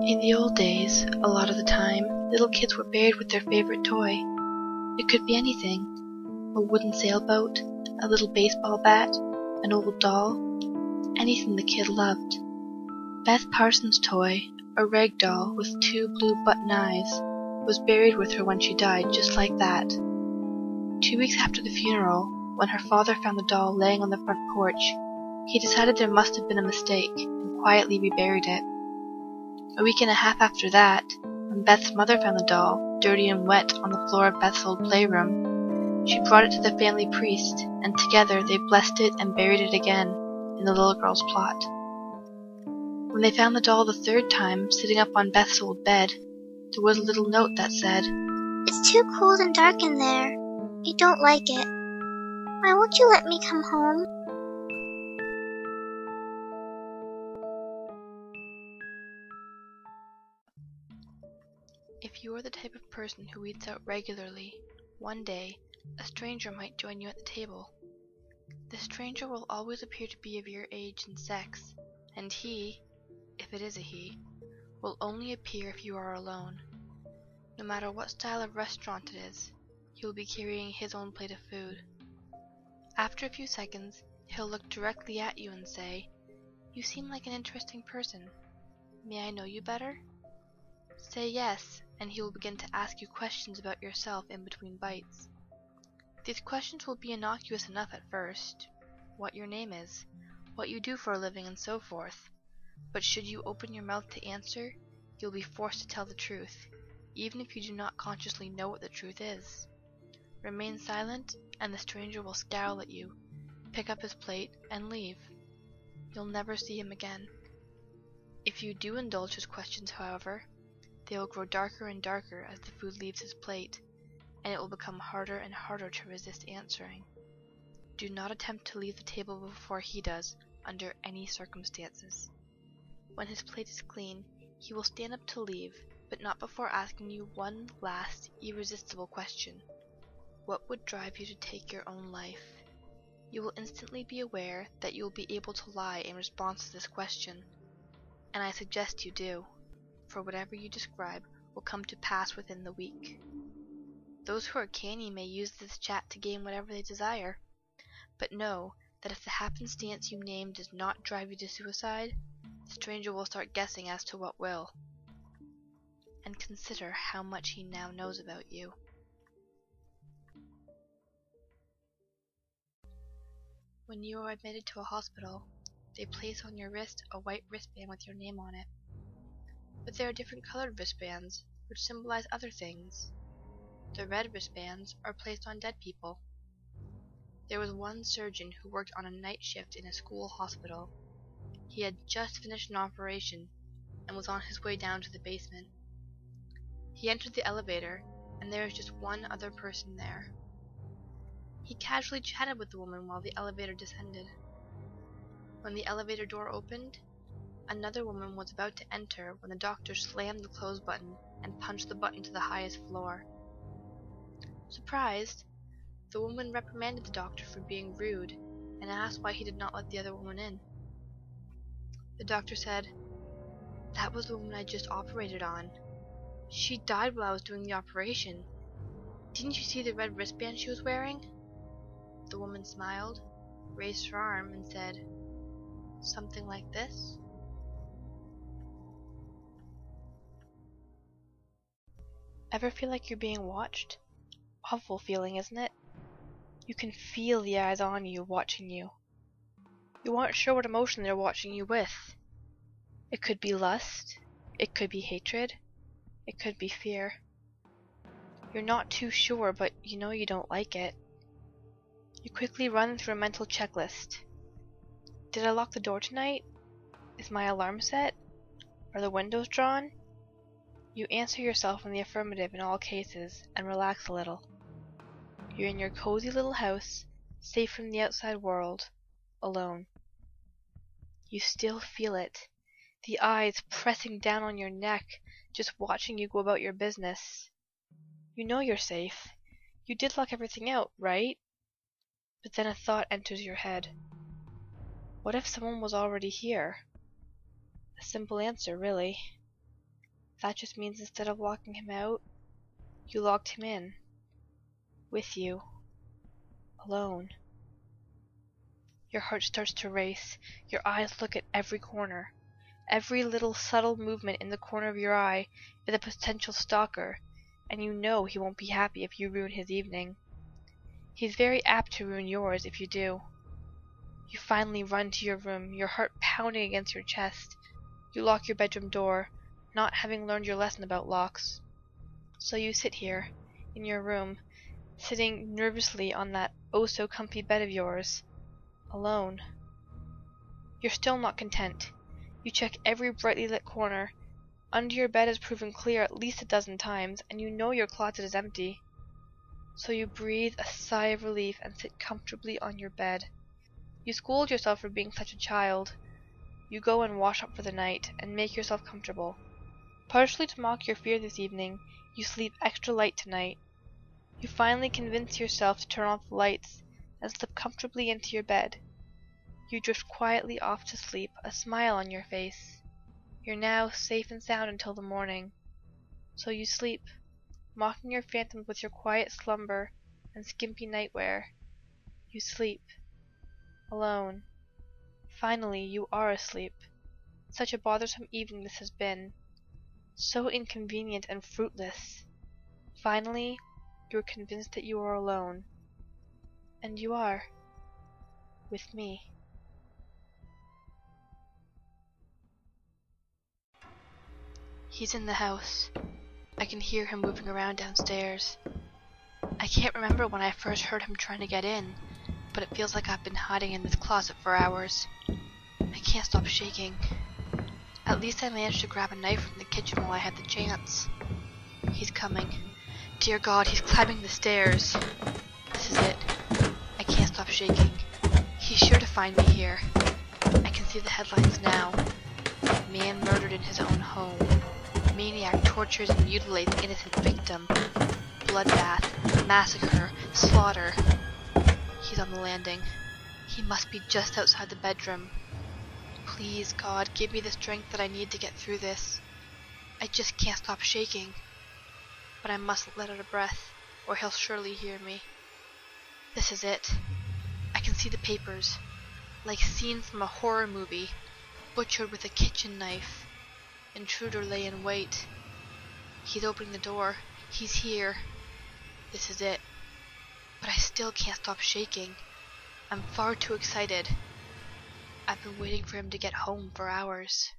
In the old days, a lot of the time, little kids were buried with their favorite toy. It could be anything. A wooden sailboat, a little baseball bat, an old doll, anything the kid loved. Beth Parsons' toy, a Ragdoll with 2 blue button eyes, was buried with her when she died, just like that. 2 weeks after the funeral, when her father found the doll laying on the front porch, he decided there must have been a mistake and quietly reburied it. A week and a half after that, when Beth's mother found the doll, dirty and wet, on the floor of Beth's old playroom, she brought it to the family priest, and together they blessed it and buried it again in the little girl's plot. When they found the doll the 3rd time, sitting up on Beth's old bed, there was a little note that said, "It's too cold and dark in there. I don't like it. Why won't you let me come home?" If you are the type of person who eats out regularly, one day, a stranger might join you at the table. The stranger will always appear to be of your age and sex, and he, if it is a he, will only appear if you are alone. No matter what style of restaurant it is, he will be carrying his own plate of food. After a few seconds, he'll look directly at you and say, "You seem like an interesting person. May I know you better?" Say yes, and he will begin to ask you questions about yourself in between bites. These questions will be innocuous enough at first, what your name is, what you do for a living, and so forth. But should you open your mouth to answer, you'll be forced to tell the truth, even if you do not consciously know what the truth is. Remain silent, and the stranger will scowl at you, pick up his plate, and leave. You'll never see him again. If you do indulge his questions, however, they will grow darker and darker as the food leaves his plate, and it will become harder and harder to resist answering. Do not attempt to leave the table before he does, under any circumstances. When his plate is clean, he will stand up to leave, but not before asking you one last, irresistible question. What would drive you to take your own life? You will instantly be aware that you will be able to lie in response to this question, and I suggest you do, for whatever you describe will come to pass within the week. Those who are canny may use this chat to gain whatever they desire, but know that if the happenstance you name does not drive you to suicide, the stranger will start guessing as to what will. And consider how much he now knows about you. When you are admitted to a hospital, they place on your wrist a white wristband with your name on it. But there are different colored wristbands, which symbolize other things. The red wristbands are placed on dead people. There was one surgeon who worked on a night shift in a school hospital. He had just finished an operation and was on his way down to the basement. He entered the elevator, and there was just one other person there. He casually chatted with the woman while the elevator descended. When the elevator door opened, another woman was about to enter when the doctor slammed the close button and punched the button to the highest floor. Surprised, the woman reprimanded the doctor for being rude and asked why he did not let the other woman in. The doctor said, "That was the woman I just operated on. She died while I was doing the operation. Didn't you see the red wristband she was wearing?" The woman smiled, raised her arm, and said, "Something like this?" Ever feel like you're being watched? Awful feeling, isn't it? You can feel the eyes on you, watching you. You aren't sure what emotion they're watching you with. It could be lust, it could be hatred, it could be fear. You're not too sure, but you know you don't like it. You quickly run through a mental checklist. Did I lock the door tonight? Is my alarm set? Are the windows drawn? You answer yourself in the affirmative in all cases, and relax a little. You're in your cozy little house, safe from the outside world, alone. You still feel it, the eyes pressing down on your neck, just watching you go about your business. You know you're safe. You did lock everything out, right? But then a thought enters your head. What if someone was already here? A simple answer, really. That just means instead of locking him out, you locked him in. With you. Alone. Your heart starts to race. Your eyes look at every corner. Every little subtle movement in the corner of your eye is a potential stalker, and you know he won't be happy if you ruin his evening. He's very apt to ruin yours if you do. You finally run to your room, your heart pounding against your chest. You lock your bedroom door, not having learned your lesson about locks. So you sit here, in your room, sitting nervously on that oh-so-comfy bed of yours, alone. You're still not content. You check every brightly lit corner. Under your bed is proven clear at least a dozen times, and you know your closet is empty. So you breathe a sigh of relief and sit comfortably on your bed. You scold yourself for being such a child. You go and wash up for the night, and make yourself comfortable. Partially to mock your fear this evening, you sleep extra light tonight. You finally convince yourself to turn off the lights, and slip comfortably into your bed. You drift quietly off to sleep, a smile on your face. You're now safe and sound until the morning. So you sleep, mocking your phantoms with your quiet slumber and skimpy nightwear. You sleep. Alone. Finally, you are asleep. Such a bothersome evening this has been. So inconvenient and fruitless. Finally, you are convinced that you are alone. And you are. With me. He's in the house. I can hear him moving around downstairs. I can't remember when I first heard him trying to get in, but it feels like I've been hiding in this closet for hours. I can't stop shaking. At least I managed to grab a knife from the kitchen while I had the chance. He's coming. Dear God, he's climbing the stairs. This is it. I can't stop shaking. He's sure to find me here. I can see the headlines now. Man murdered in his own home. Maniac tortures and mutilates innocent victim. Bloodbath, massacre, slaughter. He's on the landing. He must be just outside the bedroom. Please, God, give me the strength that I need to get through this. I just can't stop shaking. But I mustn't let out a breath, or he'll surely hear me. This is it. I can see the papers, like scenes from a horror movie, butchered with a kitchen knife. Intruder lay in wait. He's opening the door. He's here. This is it. But I still can't stop shaking. I'm far too excited. I've been waiting for him to get home for hours.